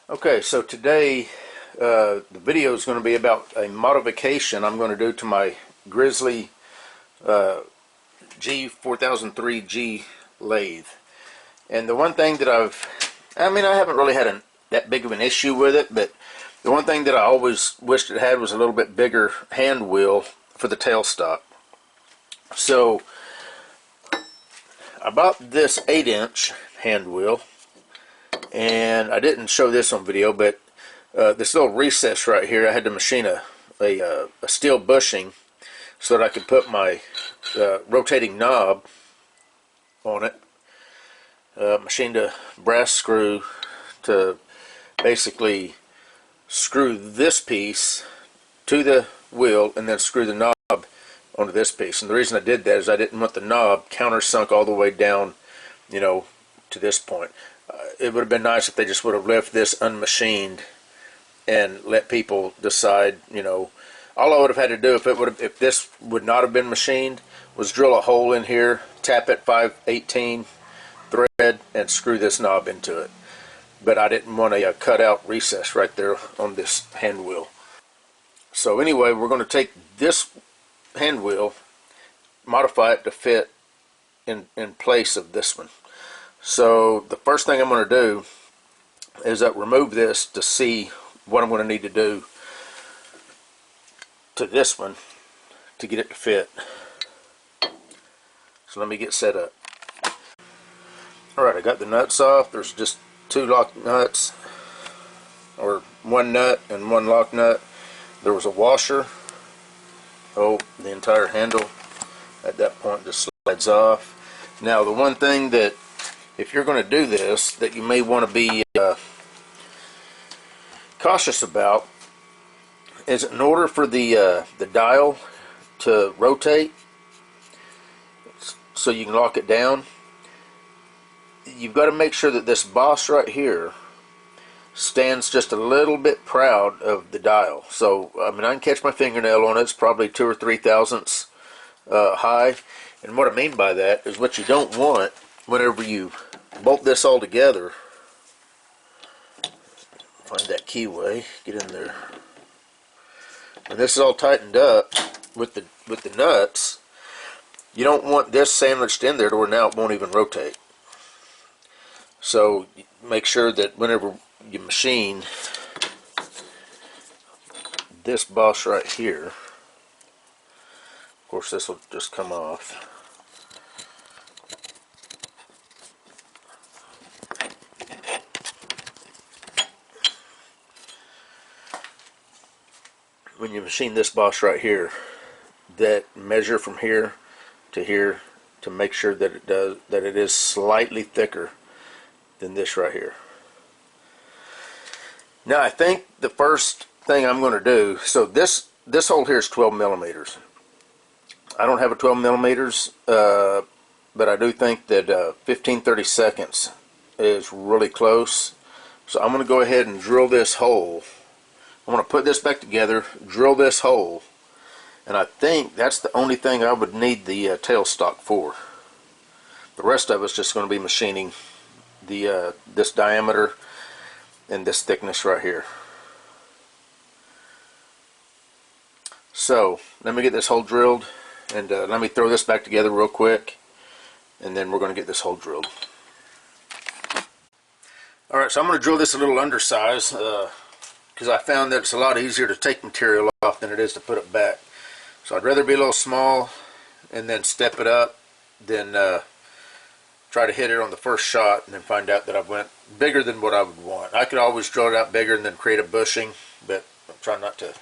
Okay, so today the video is going to be about a modification I'm going to do to my Grizzly G4003G Lathe. And the one thing that I haven't really had that big of an issue with it, but the one thing that I always wished it had was a little bit bigger hand wheel for the tailstock. So I bought this 8-inch hand wheel, and I didn't show this on video, but this little recess right here, I had to machine a steel bushing so that I could put my rotating knob on it. Machined a brass screw to basically screw this piece to the wheel and then screw the knob onto this piece. And the reason I did that is I didn't want the knob countersunk all the way down, to this point. It would have been nice if they just would have left this unmachined and let people decide. All I would have had to do if this would not have been machined was drill a hole in here, tap it 5/18 thread, and screw this knob into it. But I didn't want a cut out recess right there on this hand wheel. So anyway, we're going to take this hand wheel, modify it to fit in place of this one. So the first thing I'm going to do is remove this to see what I'm going to need to do to this one to get it to fit. So let me get set up. Alright, I got the nuts off. There's just 2 lock nuts, or 1 nut and 1 lock nut. There was a washer. Oh, the entire handle at that point just slides off. Now the one thing that, if you're going to do this, that you may want to be cautious about is, in order for the dial to rotate so you can lock it down, you've got to make sure that this boss right here stands just a little bit proud of the dial. So I can catch my fingernail on it. It's probably 2 or 3 thousandths high. And what I mean by that is, what you don't want whenever you bolt this all together, find that keyway, get in there. When this is all tightened up with the nuts, you don't want this sandwiched in there to where now it won't even rotate. So make sure that whenever you machine this boss right here, of course this will just come off. When you machine this boss right here, that measure from here to make sure that it is slightly thicker than this right here. Now I think the first thing I'm going to do, so this hole here is 12 millimeters. I don't have a 12 millimeters, but I do think that 15/32 is really close. So I'm going to go ahead and drill this hole. I'm going to put this back together, drill this hole, and I think that's the only thing I would need the tailstock for. The rest of it's just going to be machining the this diameter and this thickness right here. So let me get this hole drilled, and let me throw this back together real quick, and then we're going to get this hole drilled. Alright, so I'm going to drill this a little undersize, because I found that it's a lot easier to take material off than it is to put it back. So I'd rather be a little small and then step it up than try to hit it on the first shot and then find out that I went bigger than what I would want. I could always drill it out bigger and then create a bushing, but I'm trying not to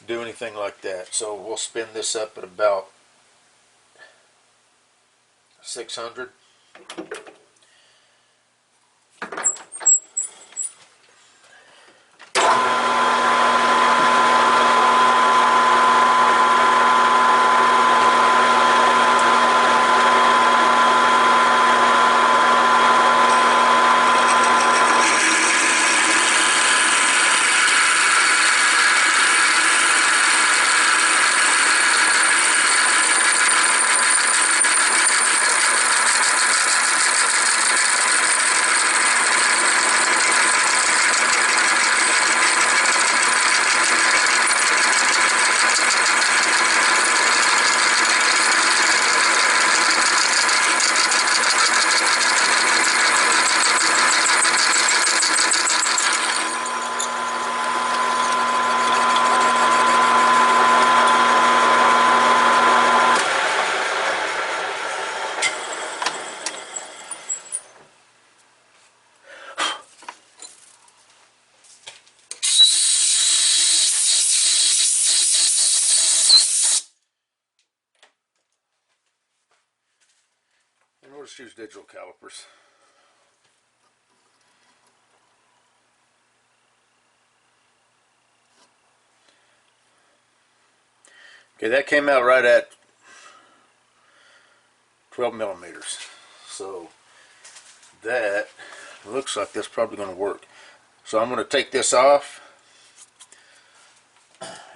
do anything like that. So we'll spin this up at about 600. just use digital calipers. Okay, that came out right at 12 millimeters. So that looks like that's probably going to work. So I'm going to take this off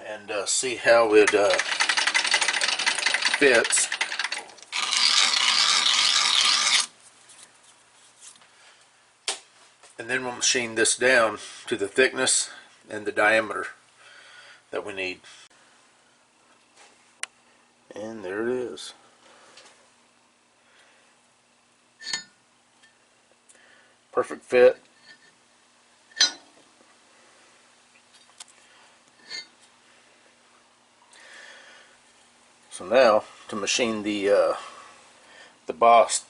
and see how it fits. And then we'll machine this down to the thickness and the diameter that we need. And there it is. Perfect fit. So now to machine the boss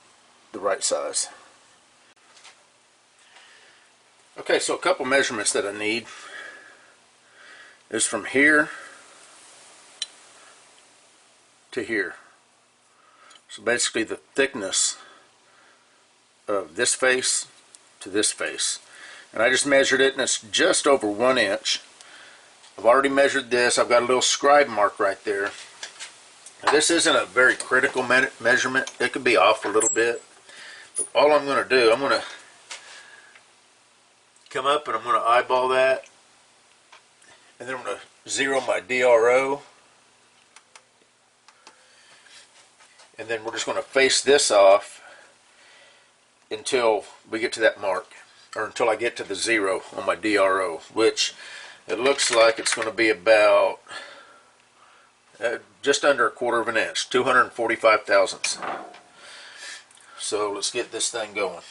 the right size. Okay, so a couple measurements that I need is from here to here. So basically the thickness of this face to this face. And I just measured it and it's just over 1 inch. I've already measured this. I've got a little scribe mark right there. Now, this isn't a very critical measurement. It could be off a little bit. But all I'm going to do, I'm going to come up and I'm going to eyeball that. And then I'm going to zero my DRO. And then we're just going to face this off until we get to that mark, or until I get to the 0 on my DRO, which it looks like it's going to be about just under 1/4 of an inch, 245 thousandths. So let's get this thing going.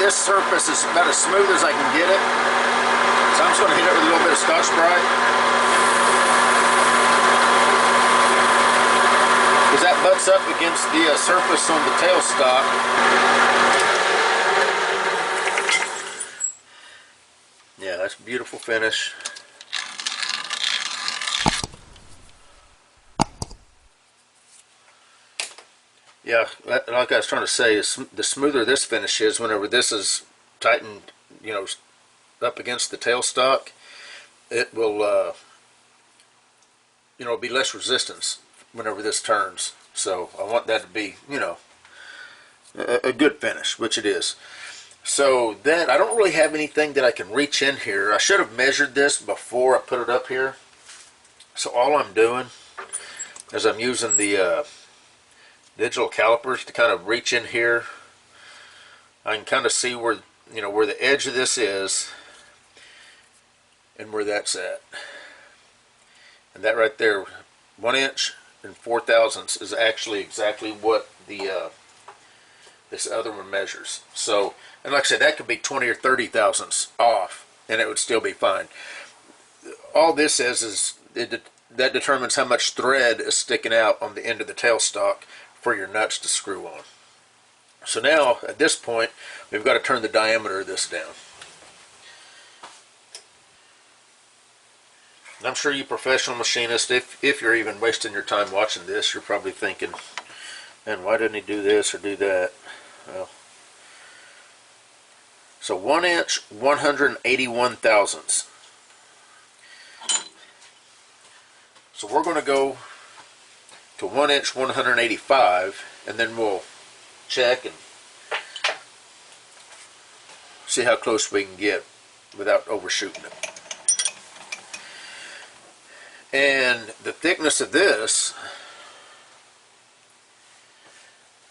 Surface is about as smooth as I can get it, so I'm just going to hit it with a little bit of Scotch-Brite, because that butts up against the surface on the tailstock. Yeah, that's a beautiful finish. Yeah, like I was trying to say, is the smoother this finish is, whenever this is tightened, you know, up against the tailstock, it will, you know, be less resistance whenever this turns. So I want that to be, you know, a good finish, which it is. So then I don't really have anything that I can reach in here. I should have measured this before I put it up here. So all I'm doing is I'm using the digital calipers to kind of reach in here. I can kind of see where, you know, where the edge of this is and where that's at. And that right there, 1 inch and 4 thousandths is actually exactly what the this other one measures. So, and like I said, that could be 20 or 30 thousandths off, and it would still be fine. All this says is that determines how much thread is sticking out on the end of the tailstock for your nuts to screw on. So now, at this point, we've got to turn the diameter of this down. And I'm sure you professional machinists, if you're even wasting your time watching this, you're probably thinking, man, why didn't he do this or do that? Well, so 1 inch, 181 thousandths. So we're going to go to 1 inch, 185, and then we'll check and see how close we can get without overshooting it. And the thickness of this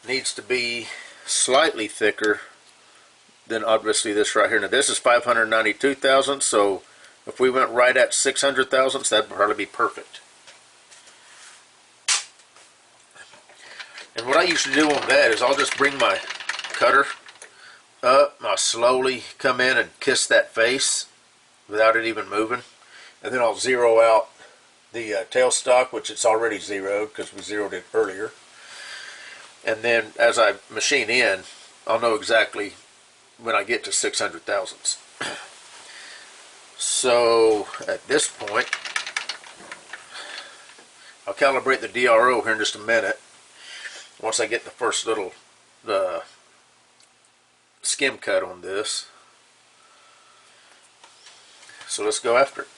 needs to be slightly thicker than obviously this right here. Now this is 592 thousandths, so if we went right at 600 thousandths, that'd probably be perfect. And what I usually do on that is I'll just bring my cutter up, I'll slowly come in and kiss that face without it even moving, and then I'll zero out the tailstock, which it's already zeroed because we zeroed it earlier. And then as I machine in, I'll know exactly when I get to 600 thousandths. So at this point, I'll calibrate the DRO here in just a minute. Once I get the first little skim cut on this. So let's go after it.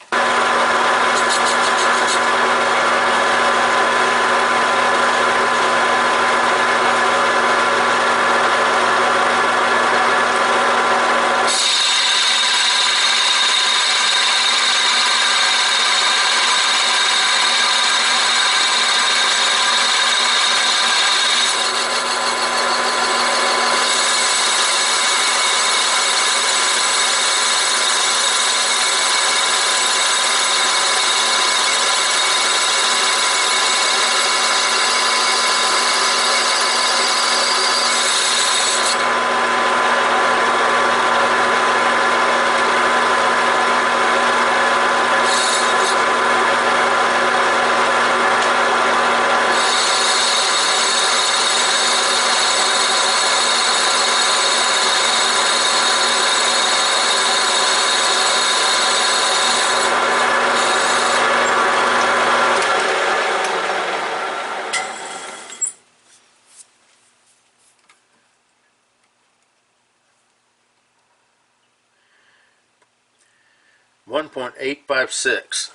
.856.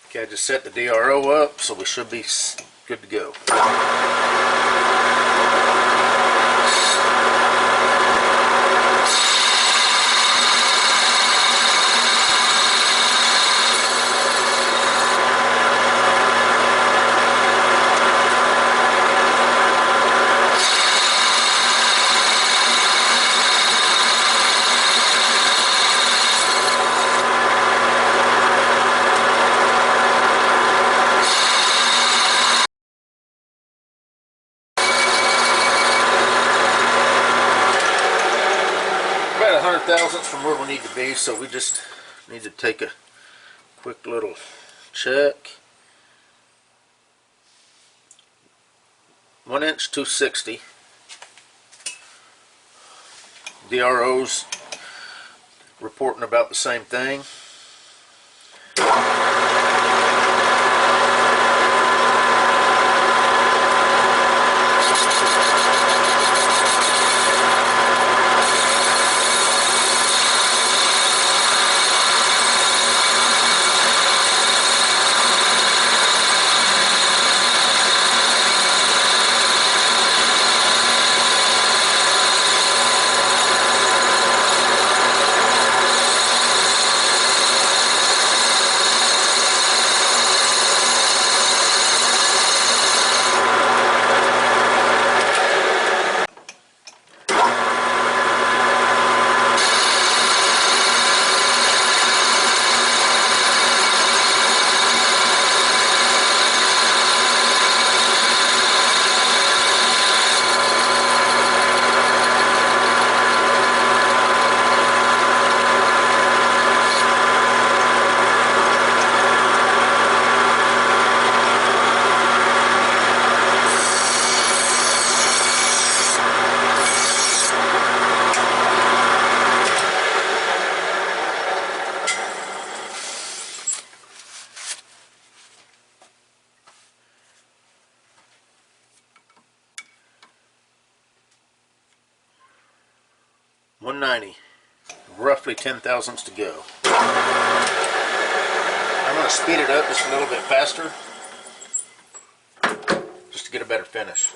Okay, I just set the DRO up, so we should be good to go. Thousandths from where we need to be, so we just need to take a quick little check. 1 inch, 260. DRO's reporting about the same thing. 190. Roughly 10 thousandths to go. I'm going to speed it up just a little bit faster, just to get a better finish.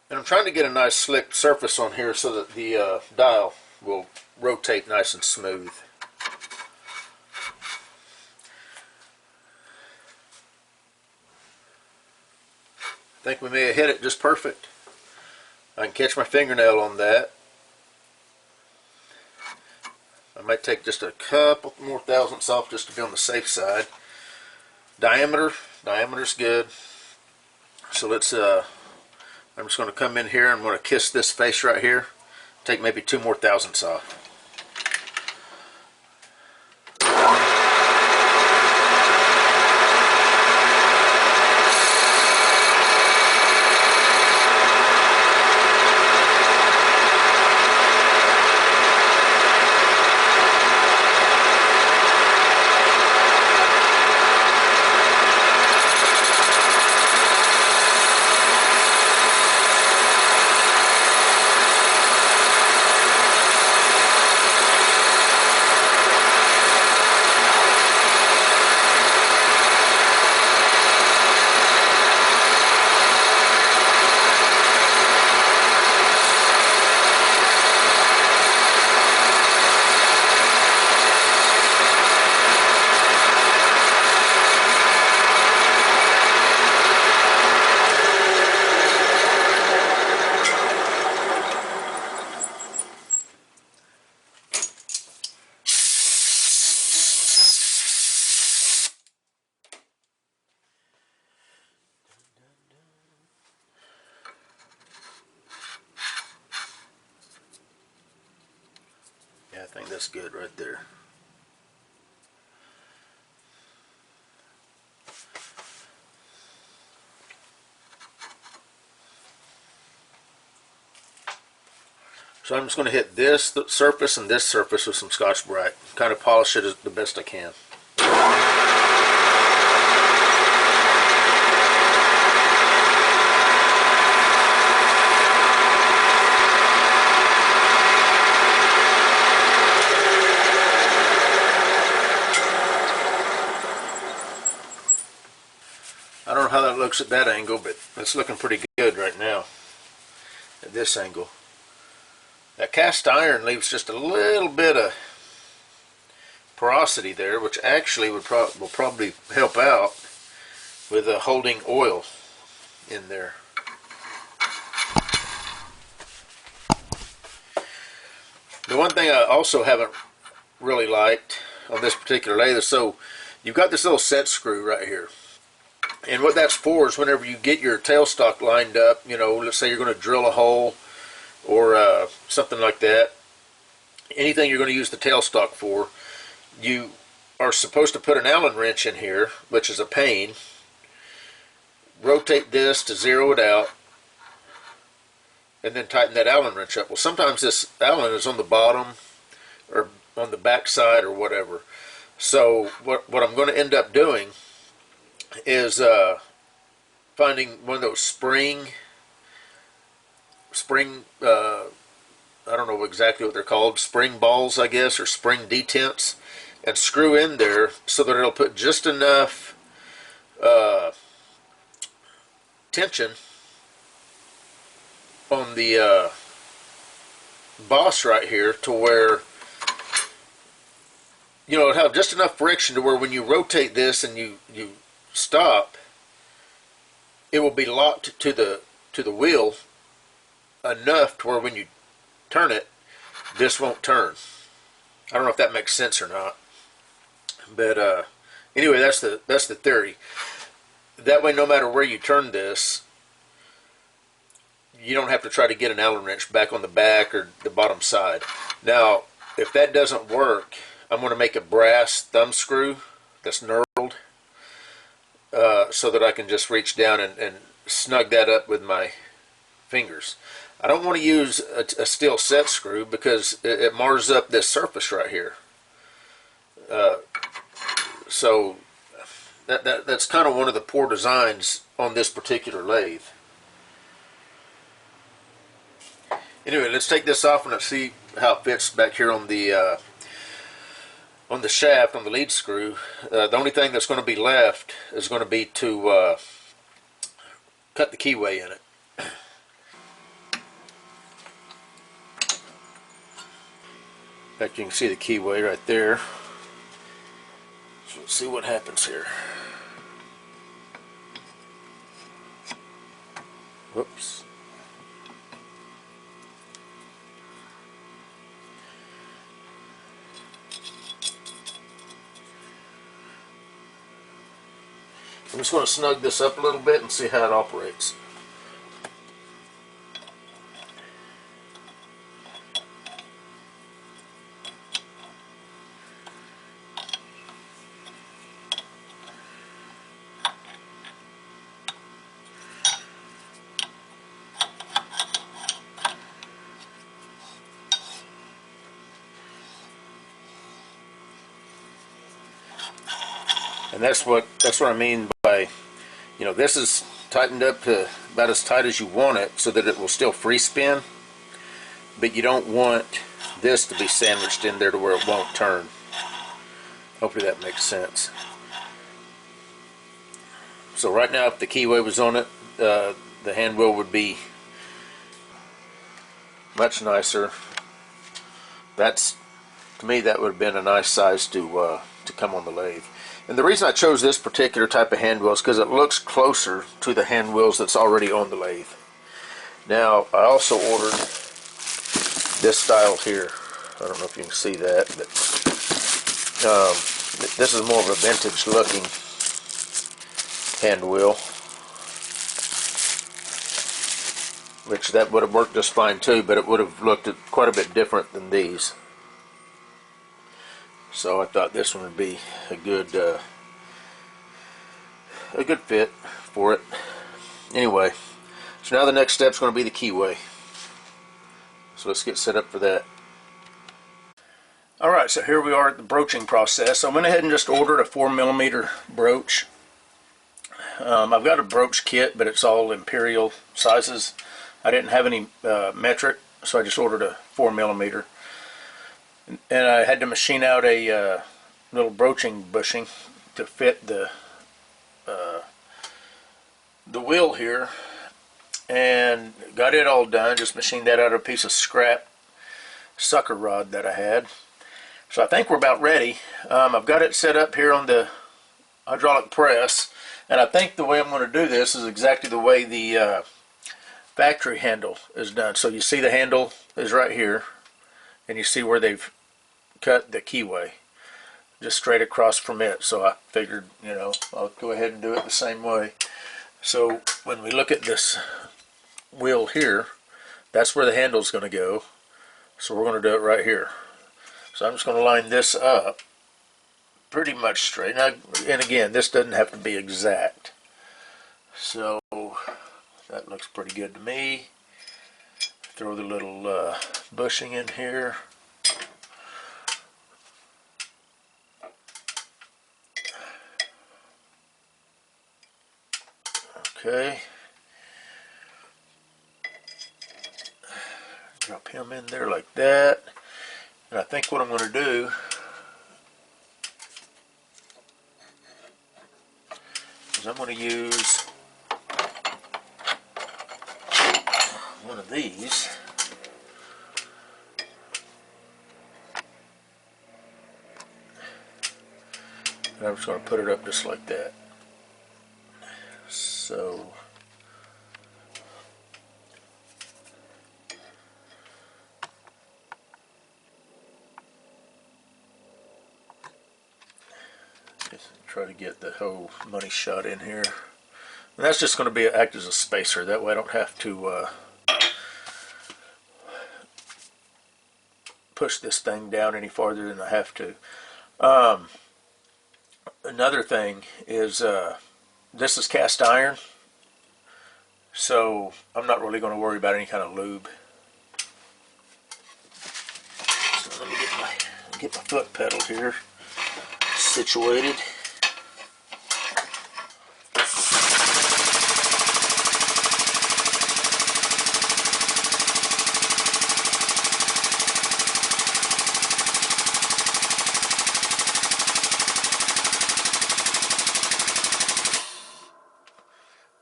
And I'm trying to get a nice slick surface on here so that the dial will rotate nice and smooth. I think we may have hit it just perfect. I can catch my fingernail on that. I might take just a couple more thousandths off just to be on the safe side. Diameter's good. So let's I'm just going to come in here and I'm going to kiss this face right here. Take maybe 2 more thousandths off. Yeah, I think that's good right there. So I'm just going to hit this surface and this surface with some Scotch-Brite. Kind of polish it as the best I can. I don't know how that looks at that angle, but it's looking pretty good right now at this angle. That cast iron leaves just a little bit of porosity there, which actually will probably help out with holding oil in there. The one thing I also haven't really liked on this particular lathe is, so you've got this little set screw right here. And what that's for is whenever you get your tailstock lined up, you know, let's say you're going to drill a hole or something like that, anything you're going to use the tailstock for, you are supposed to put an Allen wrench in here, which is a pain. Rotate this to zero it out, and then tighten that Allen wrench up. Well, sometimes this Allen is on the bottom or on the back side or whatever. So what I'm going to end up doing is finding one of those spring I don't know exactly what they're called, spring balls I guess, or spring detents, and screw in there so that it'll put just enough tension on the boss right here to where, you know, it'll have just enough friction to where when you rotate this and you stop, it will be locked to the wheel enough to where when you turn it, this won't turn. I don't know if that makes sense or not, but anyway, that's the theory. That way, no matter where you turn this, you don't have to try to get an Allen wrench back on the back or the bottom side. Now, if that doesn't work, I'm going to make a brass thumb screw that's knurled, so that I can just reach down and snug that up with my fingers. I don't want to use a steel set screw because it mars up this surface right here. So that's kind of one of the poor designs on this particular lathe. Anyway, let's take this off and let's see how it fits back here on the shaft, on the lead screw. The only thing that's going to be left is going to be to cut the keyway in it. In fact, you can see the keyway right there. So let's see what happens here. Whoops. I'm just going to snug this up a little bit and see how it operates. And that's what I mean by, you know, this is tightened up to about as tight as you want it so that it will still free spin, but you don't want this to be sandwiched in there to where it won't turn. Hopefully that makes sense. So right now, if the keyway was on it, the hand wheel would be much nicer. That's, to me, that would have been a nice size to come on the lathe. And the reason I chose this particular type of hand wheel is because it looks closer to the hand wheels that's already on the lathe. Now, I also ordered this style here. I don't know if you can see that, but this is more of a vintage looking hand wheel, which that would have worked just fine too, but it would have looked quite a bit different than these. So I thought this one would be a good fit for it. Anyway, so now the next step is going to be the keyway. So let's get set up for that. Alright, so here we are at the broaching process. I went ahead and just ordered a 4mm broach. I've got a broach kit, but it's all imperial sizes. I didn't have any metric, so I just ordered a 4mm. And I had to machine out a little broaching bushing to fit the wheel here, and got it all done. Just machined that out of a piece of scrap sucker rod that I had. So I think we're about ready. I've got it set up here on the hydraulic press, and I think the way I'm going to do this is exactly the way the factory handle is done. So you see the handle is right here, and you see where they've cut the keyway just straight across from it. So I figured, you know, I'll go ahead and do it the same way. So when we look at this wheel here, that's where the handle is going to go. So we're going to do it right here. So I'm just going to line this up pretty much straight. Now, and again, this doesn't have to be exact. So that looks pretty good to me. Throw the little bushing in here. Okay. Drop him in there like that. And I think what I'm going to do is I'm going to use one of these. And I'm just going to put it up just like that. So try to get the whole money shot in here. And that's just going to act as a spacer. That way I don't have to push this thing down any farther than I have to. Another thing is this is cast iron, so I'm not really going to worry about any kind of lube. So let me get my foot pedal here situated.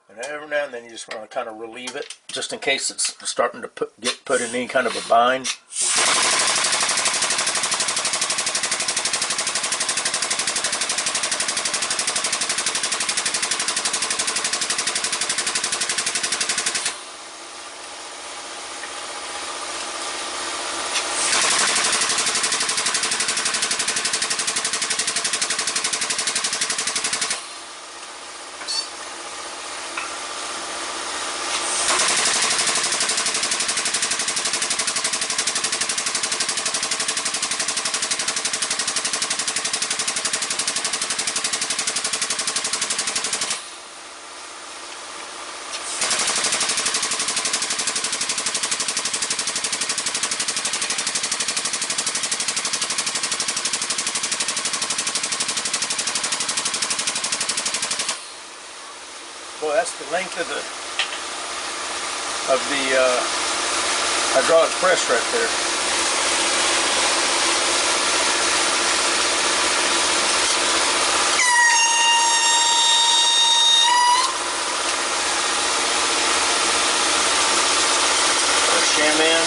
And every now and then you just want to kind of relieve it, just in case it's starting to get put in any kind of a bind. Boy, that's the length of the hydraulic press right there. Sham in.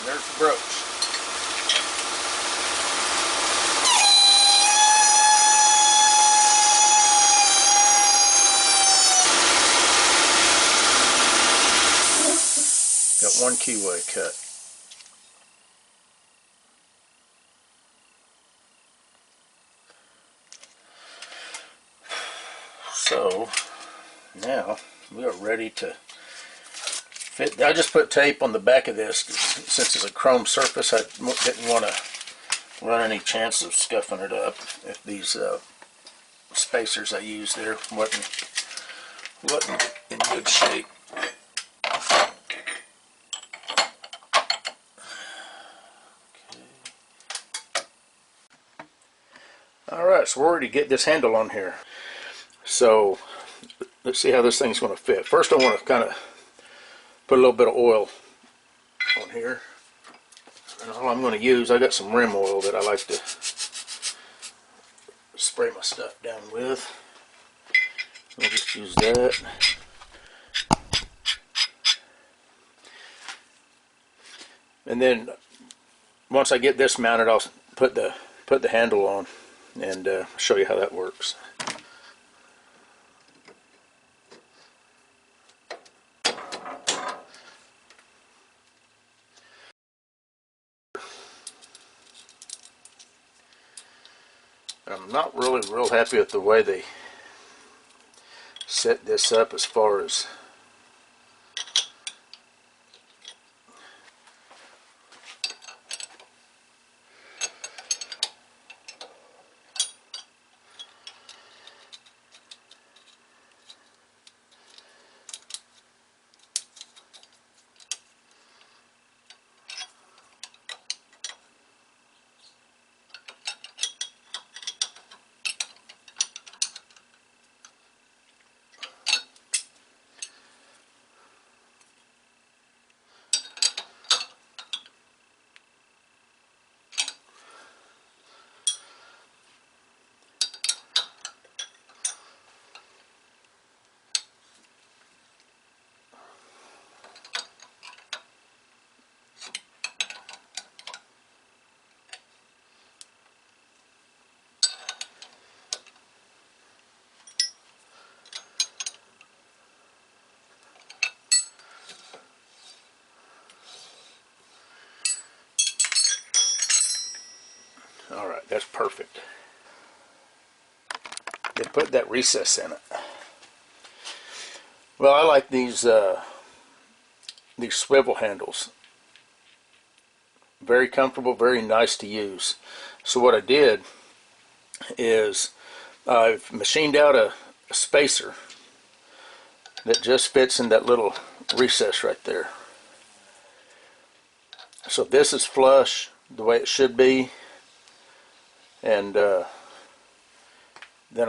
There's the broach. Got one keyway cut. So now we are ready to fit. I just put tape on the back of this since it's a chrome surface. I didn't want to run any chance of scuffing it up if these spacers I used there wasn't in good shape. Alright, so we're ready to get this handle on here. So let's see how this thing's going to fit. First I want to kind of put a little bit of oil on here. And all I'm going to use, I got some rim oil that I like to spray my stuff down with. I'll just use that. And then once I get this mounted, I'll put the handle on and show you how that works. I'm not really real happy with the way they set this up as far as That's perfect. They put that recess in it. Well, I like these swivel handles. Very comfortable, very nice to use. So what I did is I've machined out a spacer that just fits in that little recess right there. So this is flush the way it should be, and then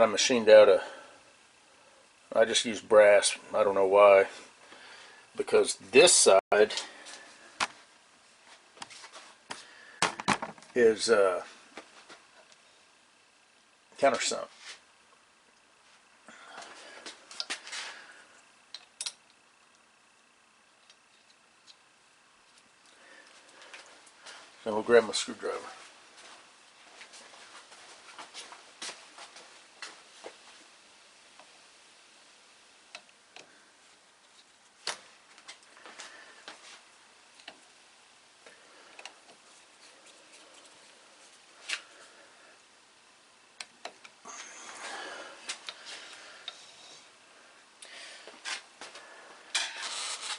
I machined out I just used brass, I don't know why, because this side is countersunk. So we'll grab my screwdriver.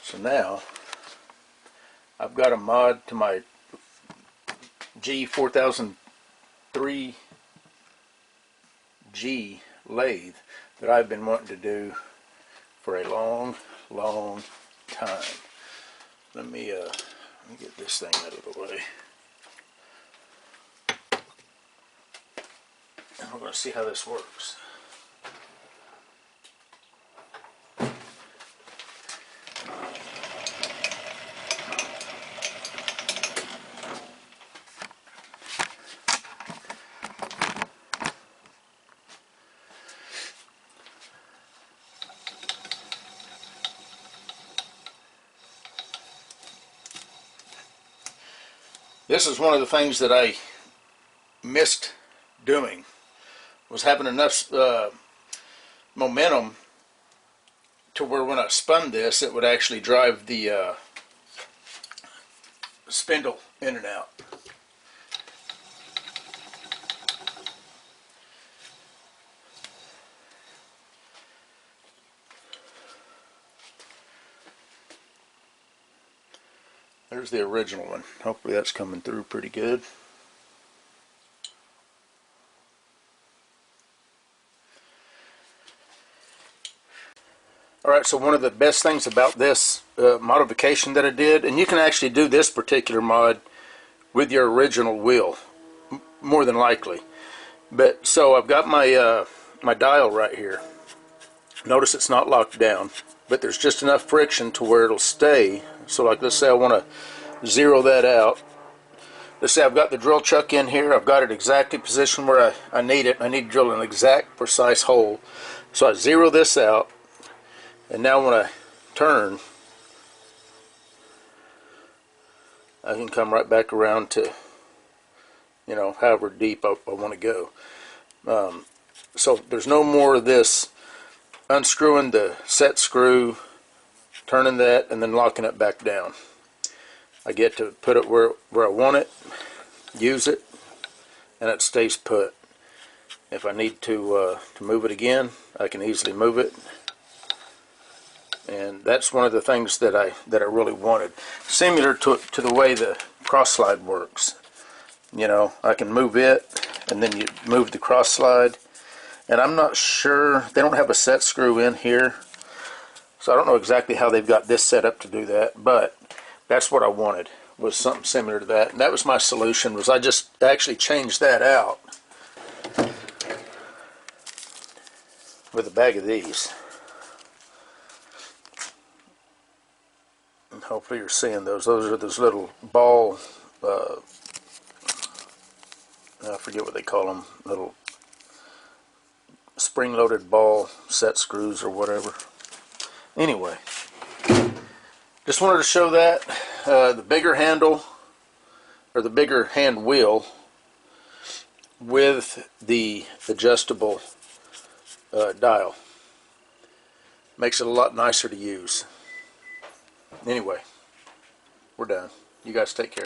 So now I've got a mod to my G4003G lathe that I've been wanting to do for a long time. Let me get this thing out of the way. And we're going to see how this works. This is one of the things that I missed doing, was having enough momentum to where when I spun this, it would actually drive the spindle in and out. There's the original one. Hopefully that's coming through pretty good. Alright, so one of the best things about this modification that I did, and you can actually do this particular mod with your original wheel, more than likely. But so I've got my my dial right here. Notice it's not locked down, but there's just enough friction to where it'll stay. So like, let's say I want to zero that out. Let's say I've got the drill chuck in here. I've got it exactly positioned where I need it. I need to drill an exact precise hole. So I zero this out, and now when I turn, I can come right back around to, you know, however deep I want to go. So there's no more of this unscrewing the set screw, turning that, and then locking it back down. I get to put it where I want it, use it, and it stays put. If I need to move it again, I can easily move it. And that's one of the things that I really wanted. Similar to the way the cross slide works. You know, I can move it, and then you move the cross slide. And I'm not sure, they don't have a set screw in here, so I don't know exactly how they've got this set up to do that, but that's what I wanted, was something similar to that. And that was my solution, was I just actually changed that out with a bag of these. And hopefully you're seeing those. Those are those little ball, I forget what they call them, little spring-loaded ball set screws or whatever. Anyway, just wanted to show that the bigger handle, or the bigger hand wheel, with the adjustable dial makes it a lot nicer to use. Anyway, we're done. You guys take care.